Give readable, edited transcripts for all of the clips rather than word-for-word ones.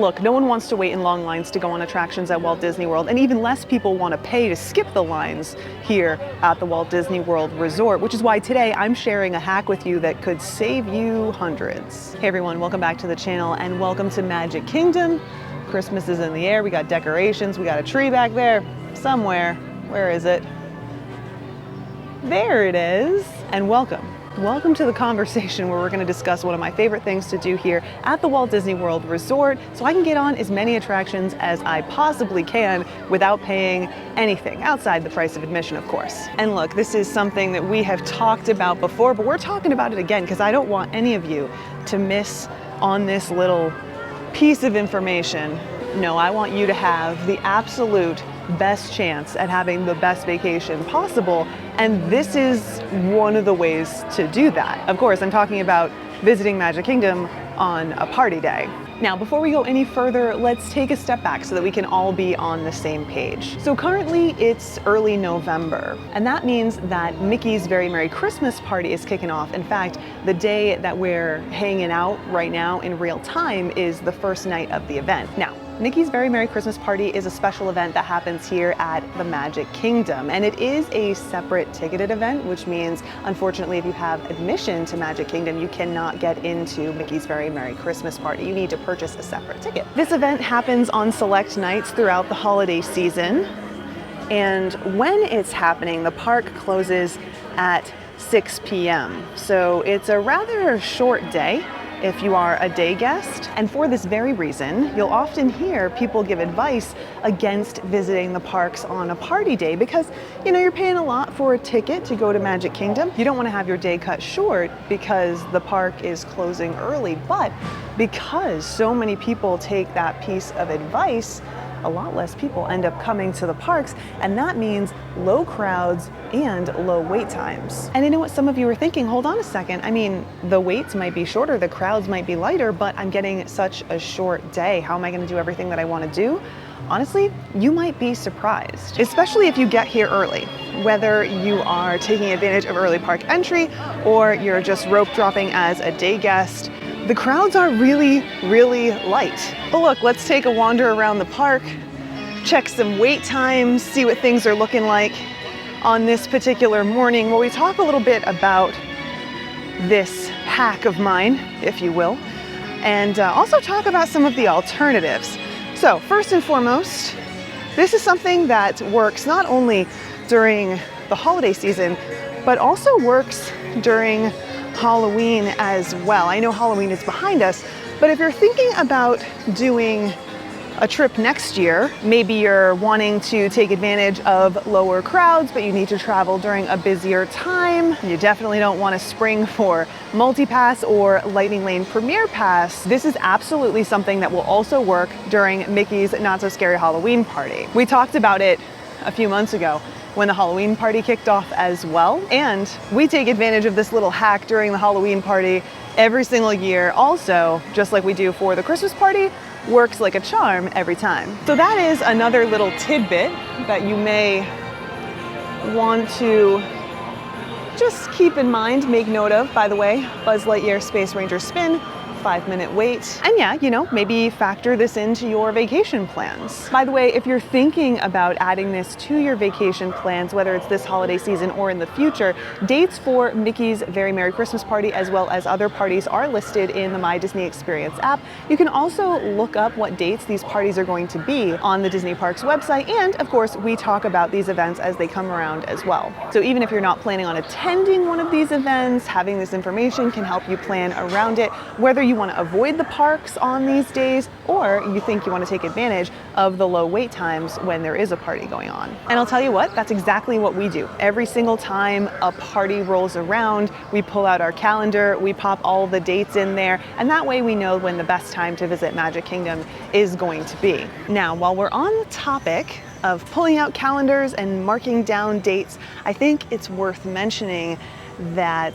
Look, no one wants to wait in long lines to go on attractions at Walt Disney World, and even less people want to pay to skip the lines here at the Walt Disney World Resort, which is why today I'm sharing a hack with you that could save you hundreds. Hey everyone, welcome back to the channel and welcome to Magic Kingdom. Christmas is in the air, we got decorations, we got a tree back there somewhere. Where is it? There it is. And welcome. Welcome to the conversation where we're going to discuss one of my favorite things to do here at the Walt Disney World Resort so I can get on as many attractions as I possibly can without paying anything outside the price of admission, of course. And look, this is something that we have talked about before, but we're talking about it again because I don't want any of you to miss on this little piece of information. No, I want you to have the absolute best chance at having the best vacation possible, and this is one of the ways to do that. Of course, I'm talking about visiting Magic Kingdom on a party day. Now, before we go any further, let's take a step back so that we can all be on the same page. So currently it's early November, and that means that Mickey's Very Merry Christmas Party is kicking off. In fact, the day that we're hanging out right now in real time is the first night of the event. Now, Mickey's Very Merry Christmas Party is a special event that happens here at the Magic Kingdom, and it is a separate ticketed event, which means, unfortunately, if you have admission to Magic Kingdom, you cannot get into Mickey's Very Merry Christmas Party. You need to purchase a separate ticket. This event happens on select nights throughout the holiday season, and when it's happening, the park closes at 6 p.m. So it's a rather short day if you are a day guest. And for this very reason, you'll often hear people give advice against visiting the parks on a party day because, you know, you're paying a lot for a ticket to go to Magic Kingdom. You don't want to have your day cut short because the park is closing early. But because so many people take that piece of advice, a lot less people end up coming to the parks, and that means low crowds and low wait times. And I know what some of you are thinking, hold on a second, I mean, the waits might be shorter, the crowds might be lighter, but I'm getting such a short day. How am I gonna do everything that I wanna do? Honestly, you might be surprised, especially if you get here early. Whether you are taking advantage of early park entry or you're just rope dropping as a day guest, the crowds are really, really light. But look, let's take a wander around the park, check some wait times, see what things are looking like on this particular morning. Well, we talk a little bit about this hack of mine, if you will, and also talk about some of the alternatives. So first and foremost, this is something that works not only during the holiday season, but also works during Halloween as well. I know Halloween is behind us, but if you're thinking about doing a trip next year, maybe you're wanting to take advantage of lower crowds, but you need to travel during a busier time. You definitely don't want to spring for Multi-Pass or Lightning Lane Premier Pass. This is absolutely something that will also work during Mickey's Not So Scary Halloween Party. We talked about it a few months ago when the Halloween party kicked off as well. And we take advantage of this little hack during the Halloween party every single year. Also, just like we do for the Christmas party, works like a charm every time. So that is another little tidbit that you may want to just keep in mind, make note of. By the way, Buzz Lightyear Space Ranger Spin, 5-minute wait. And yeah, you know, maybe factor this into your vacation plans. By the way, if you're thinking about adding this to your vacation plans, whether it's this holiday season or in the future, dates for Mickey's Very Merry Christmas Party as well as other parties are listed in the My Disney Experience app. You can also look up what dates these parties are going to be on the Disney Parks website, and of course, we talk about these events as they come around as well. So even if you're not planning on attending one of these events, having this information can help you plan around it, whether you want to avoid the parks on these days or you think you want to take advantage of the low wait times when there is a party going on. And I'll tell you what, that's exactly what we do. Every single time a party rolls around, we pull out our calendar, we pop all the dates in there, and that way we know when the best time to visit Magic Kingdom is going to be. Now, while we're on the topic of pulling out calendars and marking down dates, I think it's worth mentioning that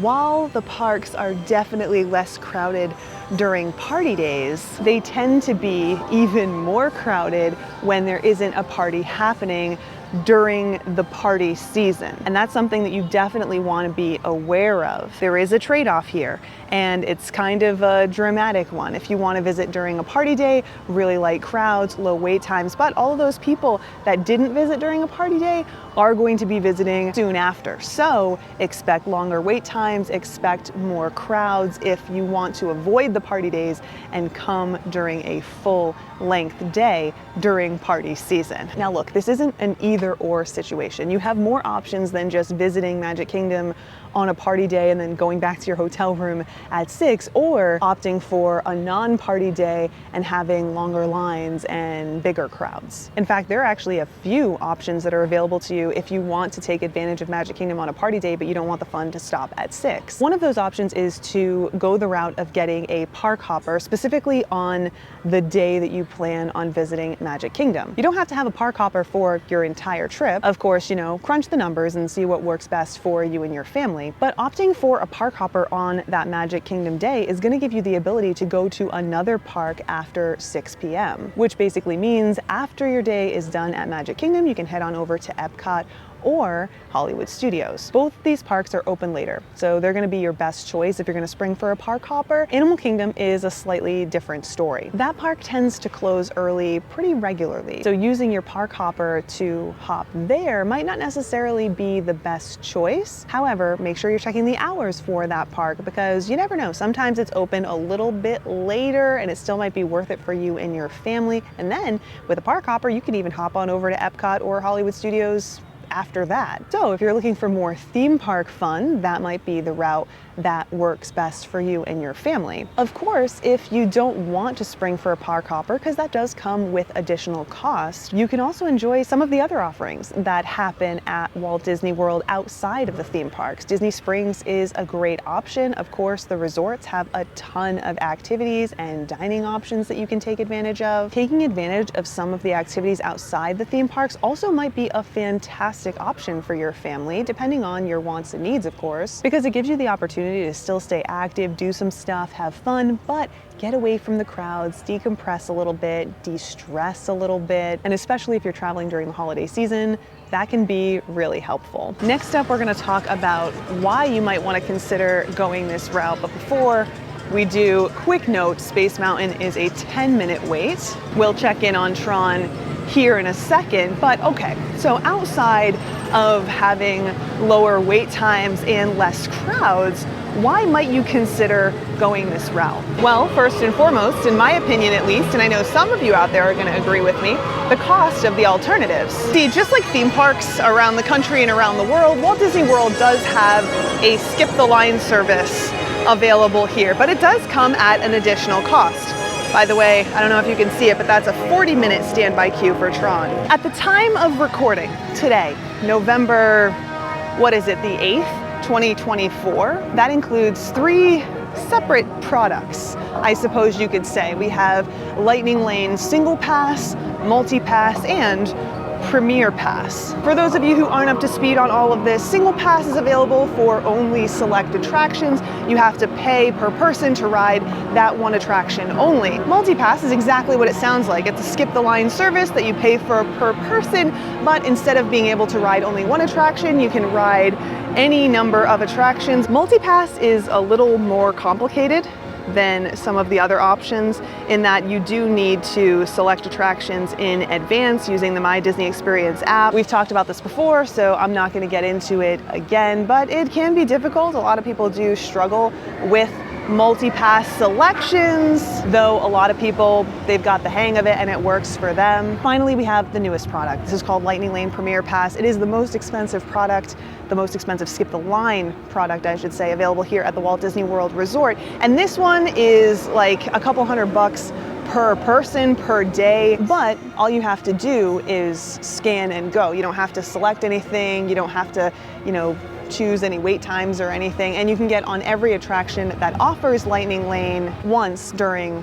while the parks are definitely less crowded during party days, they tend to be even more crowded when there isn't a party happening during the party season. And that's something that you definitely want to be aware of. There is a trade-off here, and it's kind of a dramatic one. If you want to visit during a party day, really light crowds, low wait times, but all of those people that didn't visit during a party day are going to be visiting soon after. So expect longer wait times, expect more crowds if you want to avoid the party days and come during a full length day during party season. Now look, this isn't an either or situation. You have more options than just visiting Magic Kingdom on a party day and then going back to your hotel room at 6, or opting for a non-party day and having longer lines and bigger crowds. In fact, there are actually a few options that are available to you if you want to take advantage of Magic Kingdom on a party day, but you don't want the fun to stop at 6. One of those options is to go the route of getting a park hopper, specifically on the day that you plan on visiting Magic Kingdom. You don't have to have a park hopper for your entire trip. Of course, crunch the numbers and see what works best for you and your family. But opting for a park hopper on that Magic Kingdom day is going to give you the ability to go to another park after 6 p.m., which basically means after your day is done at Magic Kingdom, you can head on over to Epcot or Hollywood Studios. Both these parks are open later, so they're going to be your best choice if you're going to spring for a park hopper. Animal Kingdom is a slightly different story. That park tends to close early pretty regularly, so using your park hopper to hop there might not necessarily be the best choice. However, make sure you're checking the hours for that park, because you never know. Sometimes it's open a little bit later and it still might be worth it for you and your family. And then with a park hopper, you can even hop on over to Epcot or Hollywood Studios after that. So if you're looking for more theme park fun, that might be the route that works best for you and your family. Of course, if you don't want to spring for a park hopper, because that does come with additional cost, you can also enjoy some of the other offerings that happen at Walt Disney World outside of the theme parks. Disney Springs is a great option. Of course, the resorts have a ton of activities and dining options that you can take advantage of. Taking advantage of some of the activities outside the theme parks also might be a fantastic option for your family, depending on your wants and needs, of course, because it gives you the opportunity to still stay active, do some stuff, have fun, but get away from the crowds, decompress a little bit, de-stress a little bit, and especially if you're traveling during the holiday season, that can be really helpful. Next up, we're going to talk about why you might want to consider going this route, but before we do, quick note, Space Mountain is a 10-minute wait. We'll check in on Tron here in a second, but okay, so outside of having lower wait times and less crowds, why might you consider going this route? Well, first and foremost, in my opinion at least, and I know some of you out there are going to agree with me, the cost of the alternatives. See, just like theme parks around the country and around the world, Walt Disney World does have a skip the line service available here, but it does come at an additional cost. By the way, I don't know if you can see it, but that's a 40-minute standby queue for Tron. At the time of recording today, November, what is it, the 8th, 2024, that includes 3 separate products, I suppose you could say. We have Lightning Lane Single Pass, Multi-Pass, and Premier Pass. For those of you who aren't up to speed on all of this, Single Pass is available for only select attractions. You have to pay per person to ride that one attraction only. Multi-Pass is exactly what it sounds like. It's a skip the line service that you pay for per person, but instead of being able to ride only one attraction, you can ride any number of attractions. Multi-Pass is a little more complicated than some of the other options in that you do need to select attractions in advance using the My Disney Experience app. We've talked about this before, so I'm not going to get into it again, but it can be difficult. A lot of people do struggle with multi-pass selections, though a lot of people, they've got the hang of it and it works for them. Finally, we have the newest product. This is called Lightning Lane Premier Pass. It is the most expensive product, the most expensive skip the line product, I should say, available here at the Walt Disney World Resort. And this one is like a couple $100 per person per day, but all you have to do is scan and go. You don't have to select anything. You don't have to, choose any wait times or anything, and you can get on every attraction that offers Lightning Lane once during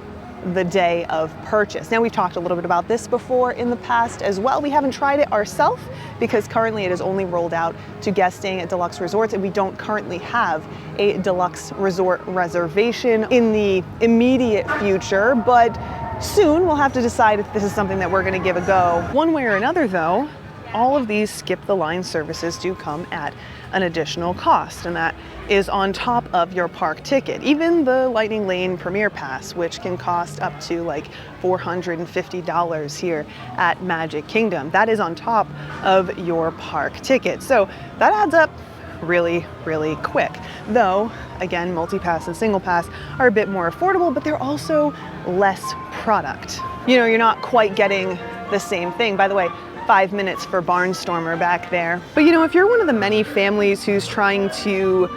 the day of purchase. Now, we've talked a little bit about this before in the past as well. We haven't tried it ourselves because currently it is only rolled out to guests staying at deluxe resorts, and we don't currently have a deluxe resort reservation in the immediate future, but soon we'll have to decide if this is something that we're going to give a go. One way or another, though, all of these skip the line services do come at an additional cost, and that is on top of your park ticket. Even the Lightning Lane Premier Pass, which can cost up to like $450 here at Magic Kingdom, that is on top of your park ticket. So that adds up really, really quick. Though, again, multi-pass and single pass are a bit more affordable, but they're also less product. You know, you're not quite getting the same thing. By the way, 5 minutes for Barnstormer back there. But you know, if you're one of the many families who's trying to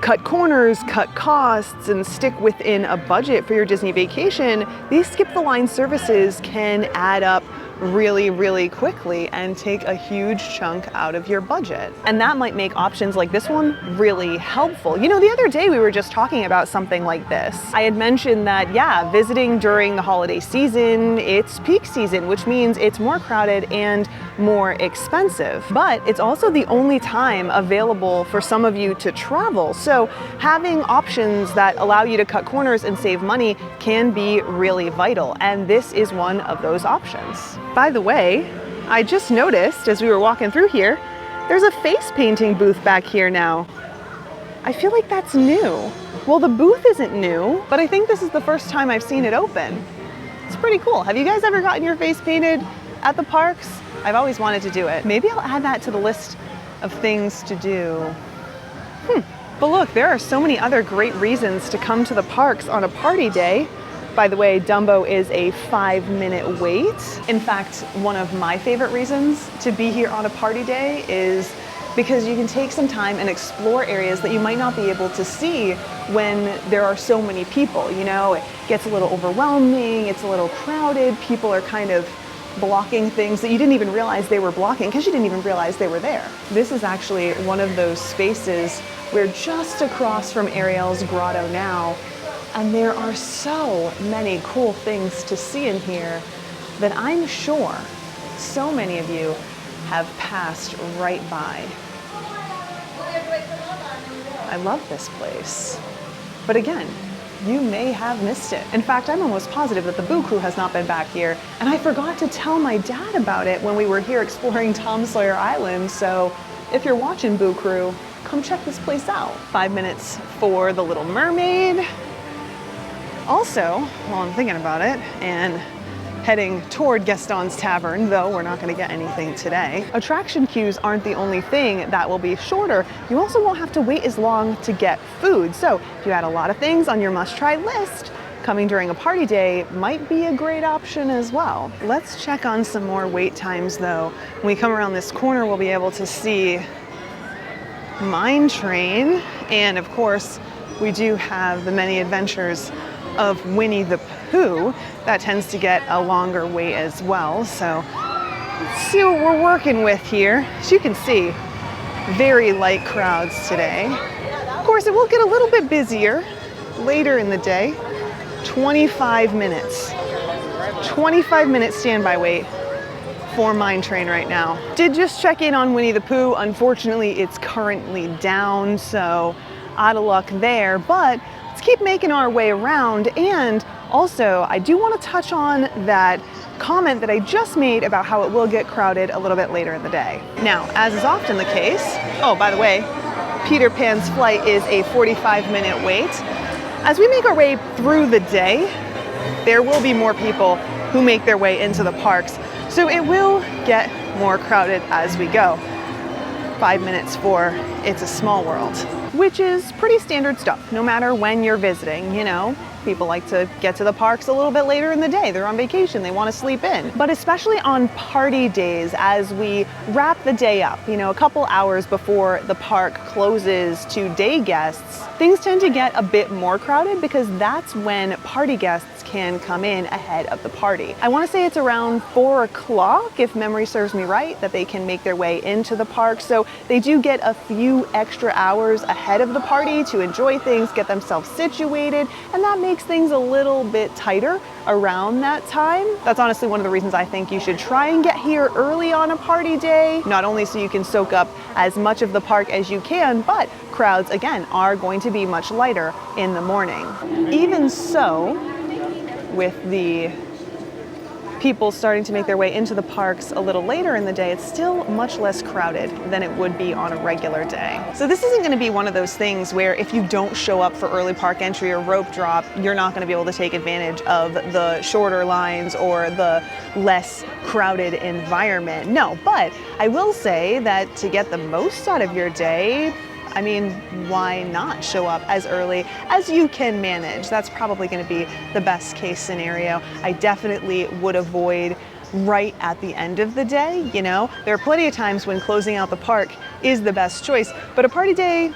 cut corners, cut costs, and stick within a budget for your Disney vacation, these skip the line services can add up really, really quickly and take a huge chunk out of your budget. And that might make options like this one really helpful. You know, the other day we were just talking about something like this. I had mentioned that, yeah, visiting during the holiday season, it's peak season, which means it's more crowded and more expensive. But it's also the only time available for some of you to travel. So having options that allow you to cut corners and save money can be really vital. And this is one of those options. By the way, I just noticed as we were walking through here, there's a face painting booth back here now. I feel like that's new. Well, the booth isn't new, but I think this is the first time I've seen it open. It's pretty cool. Have you guys ever gotten your face painted at the parks? I've always wanted to do it. Maybe I'll add that to the list of things to do. But look, there are so many other great reasons to come to the parks on a party day. By the way, Dumbo is a 5-minute wait. In fact, one of my favorite reasons to be here on a party day is because you can take some time and explore areas that you might not be able to see when there are so many people. You know, it gets a little overwhelming, it's a little crowded, people are kind of blocking things that you didn't even realize they were blocking because you didn't even realize they were there. This is actually one of those spaces we're just across from Ariel's grotto now. And there are so many cool things to see in here that I'm sure so many of you have passed right by. I love this place. But again, you may have missed it. In fact, I'm almost positive that the Boo Crew has not been back here, and I forgot to tell my dad about it when we were here exploring Tom Sawyer Island. So if you're watching Boo Crew, come check this place out. 5 minutes for The Little Mermaid. Also, while I'm thinking about it and heading toward Gaston's Tavern, though we're not going to get anything today, attraction queues aren't the only thing that will be shorter. You also won't have to wait as long to get food. So if you had a lot of things on your must-try list, coming during a party day might be a great option as well. Let's check on some more wait times, though. When we come around this corner, we'll be able to see Mine Train, and of course, we do have the Many Adventures of Winnie the Pooh. That tends to get a longer wait as well. So let's see what we're working with here. As you can see, very light crowds today. Of course, it will get a little bit busier later in the day. 25 minutes. 25-minute standby wait for Mine Train right now. Did just check in on Winnie the Pooh. Unfortunately, it's currently down, so out of luck there, but let's keep making our way around. And also, I do want to touch on that comment that I just made about how it will get crowded a little bit later in the day. Now, as is often the case, oh, by the way, Peter Pan's flight is a 45-minute wait. As we make our way through the day, there will be more people who make their way into the parks, so it will get more crowded as we go. 5 minutes for It's a Small World, which is pretty standard stuff, no matter when you're visiting, you know. People like to get to the parks a little bit later in the day. They're on vacation, they want to sleep in. But especially on party days, as we wrap the day up, you know, a couple hours before the park closes to day guests, things tend to get a bit more crowded because that's when party guests can come in ahead of the party. I want to say it's around 4 o'clock, if memory serves me right, that they can make their way into the park. So they do get a few extra hours ahead of the party to enjoy things, get themselves situated, and that makes things a little bit tighter around that time. That's honestly one of the reasons I think you should try and get here early on a party day, not only so you can soak up as much of the park as you can, but crowds, again, are going to be much lighter in the morning. Even so, with the people starting to make their way into the parks a little later in the day, it's still much less crowded than it would be on a regular day. So this isn't going to be one of those things where if you don't show up for early park entry or rope drop, you're not going to be able to take advantage of the shorter lines or the less crowded environment. No, but I will say that to get the most out of your day, I mean, why not show up as early as you can manage? That's probably going to be the best case scenario. I definitely would avoid right at the end of the day. You know, there are plenty of times when closing out the park is the best choice, but a party day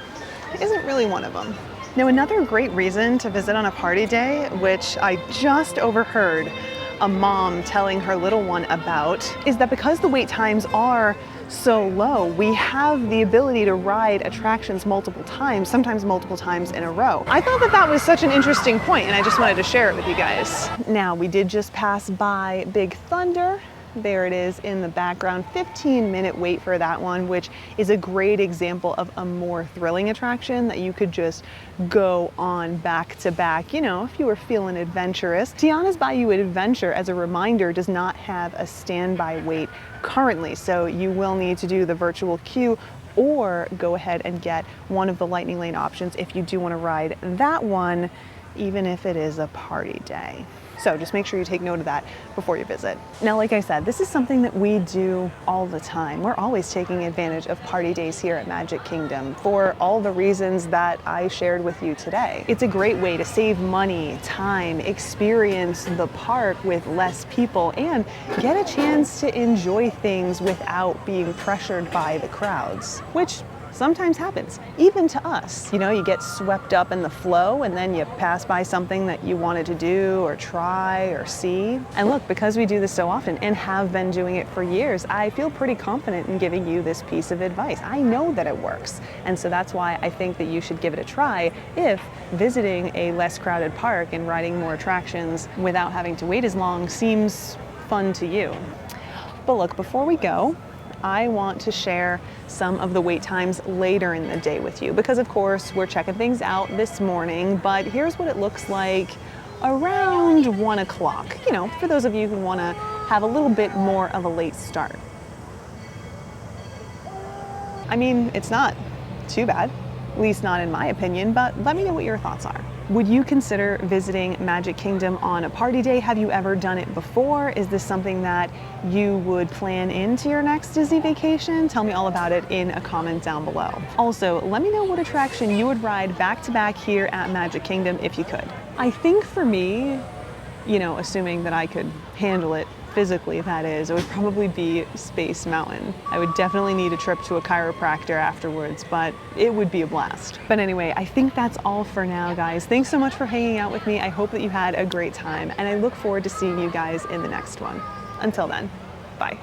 isn't really one of them. Now, another great reason to visit on a party day, which I just overheard a mom telling her little one about, is that because the wait times are so low, we have the ability to ride attractions multiple times, sometimes multiple times in a row. I thought that that was such an interesting point, and I just wanted to share it with you guys. Now, we did just pass by Big Thunder. There it is in the background, 15-minute wait for that one, which is a great example of a more thrilling attraction that you could just go on back to back, you know, if you were feeling adventurous. Tiana's Bayou Adventure, as a reminder, does not have a standby wait currently, so you will need to do the virtual queue or go ahead and get one of the Lightning Lane options if you do want to ride that one, even if it is a party day. So just make sure you take note of that before you visit. Now, like I said, this is something that we do all the time. We're always taking advantage of party days here at Magic Kingdom for all the reasons that I shared with you today. It's a great way to save money, time, experience the park with less people, and get a chance to enjoy things without being pressured by the crowds, which sometimes happens, even to us. You know, you get swept up in the flow and then you pass by something that you wanted to do or try or see. And look, because we do this so often and have been doing it for years, I feel pretty confident in giving you this piece of advice. I know that it works. And so that's why I think that you should give it a try if visiting a less crowded park and riding more attractions without having to wait as long seems fun to you. But look, before we go, I want to share some of the wait times later in the day with you because, of course, we're checking things out this morning, but here's what it looks like around 1 o'clock, you know, for those of you who want to have a little bit more of a late start. I mean, it's not too bad, at least not in my opinion, but let me know what your thoughts are. Would you consider visiting Magic Kingdom on a party day? Have you ever done it before? Is this something that you would plan into your next Disney vacation? Tell me all about it in a comment down below. Also, let me know what attraction you would ride back to back here at Magic Kingdom if you could. I think for me, you know, assuming that I could handle it physically, that is, it would probably be Space Mountain. I would definitely need a trip to a chiropractor afterwards, but it would be a blast. But anyway, I think that's all for now, guys. Thanks so much for hanging out with me. I hope that you had a great time, and I look forward to seeing you guys in the next one. Until then, bye.